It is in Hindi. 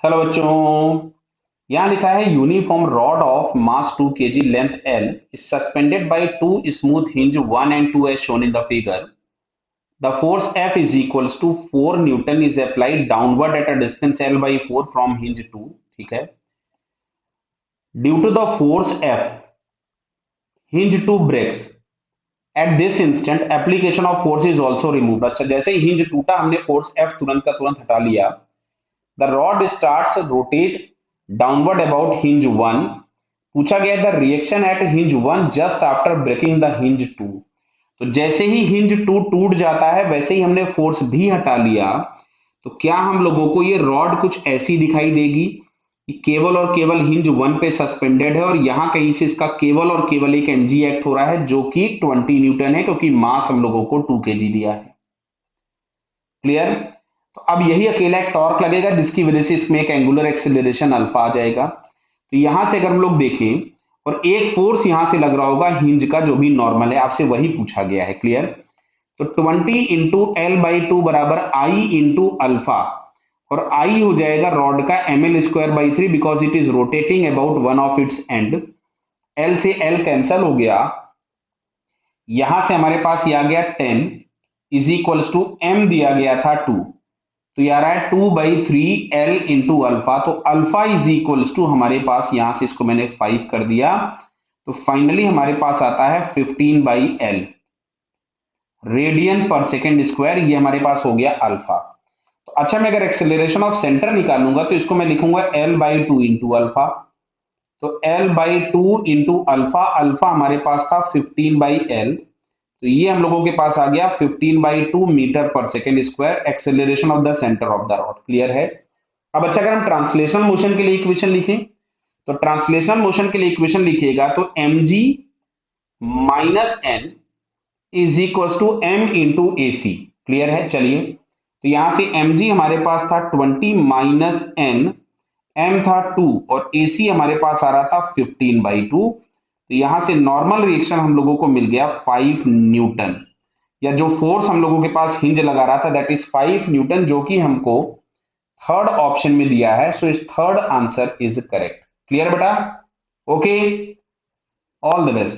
हेलो बच्चों। यहाँ लिखा है uniform rod of mass 2 kg length L is suspended by two smooth hinge 1 and 2 as shown in the figure. The force F is equals to 4 Newton is applied downward at a distance L by 4 from hinge 2. ठीक है। Due to the force F, hinge 2 breaks. At this instant, application of force is also removed. अच्छा, जैसे ही hinge टूटा हमने force F तुरंत का तुरंत हटा लिया। The rod starts rotate downward about hinge 1. पूछा गया the reaction at hinge 1 just after breaking the hinge 2. तो जैसे ही hinge 2 टूट जाता है वैसे ही हमने फोर्स भी हटा लिया, तो क्या हम लोगों को ये रॉड कुछ ऐसी दिखाई देगी कि केवल और केवल हिंज 1 पे सस्पेंडेड है और यहां कहीं से इसका केवल और केवल एक एनजी एक्ट हो रहा है जो कि 20 न्यूटन है, क्योंकि मास हम लोगों को 2 kg दिया है। क्लियर? तो अब यही अकेला एक टॉर्क लगेगा जिसकी वजह से इसमें एक एंगुलर एक्सेलरेशन अल्फा आ जाएगा। तो यहां से अगर हम लोग देखें और एक फोर्स यहां से लग रहा होगा हिंज का जो भी नॉर्मल है, आपसे वही पूछा गया है। क्लियर? तो 20 इंटू एल बाई टू बराबर आई इंटू अल्फा, और आई हो जाएगा रॉड का M L square by 3 because it is rotating about one of its end. L से एल कैंसल हो गया, यहां से हमारे पास ये आ गया 10 इज इक्वल्स टू एम दिया गया था 2, तो ये आ रहा है 2/3 L इंटू अल्फा। तो अल्फा इज इक्वल्स टू हमारे पास यहां से इसको मैंने 5 कर दिया, तो फाइनली हमारे पास आता है 15/L रेडियन पर सेकेंड स्क्वायर। ये हमारे पास हो गया अल्फा। तो अच्छा, मैं अगर एक्सेलरेशन ऑफ सेंटर निकालूंगा तो इसको मैं लिखूंगा L/2 इंटू अल्फा। तो L/2 इंटू अल्फा, अल्फा हमारे पास था 15/L, तो ये हम लोगों के पास आ गया 15/2 मीटर पर second square acceleration of the centre of the rod. Clear है? अब अच्छा, अगर हम ट्रांसलेशनल मोशन के लिए इक्वेशन लिखें तो ट्रांसलेशनल मोशन के लिए इक्वेशन लिखिएगा तो mg minus N is equal to m into A C. Clear है? चलिए, तो यहां से mg हमारे पास था 20 माइनस एन, m था 2 और ac हमारे पास आ रहा था 15/2। तो यहां से नॉर्मल रिएक्शन हम लोगों को मिल गया 5 न्यूटन, या जो फोर्स हम लोगों के पास हिंज लगा रहा था दैट इज 5 न्यूटन, जो कि हमको थर्ड ऑप्शन में दिया है। सो इस third answer is correct. Clear बेटा? Okay, all the best.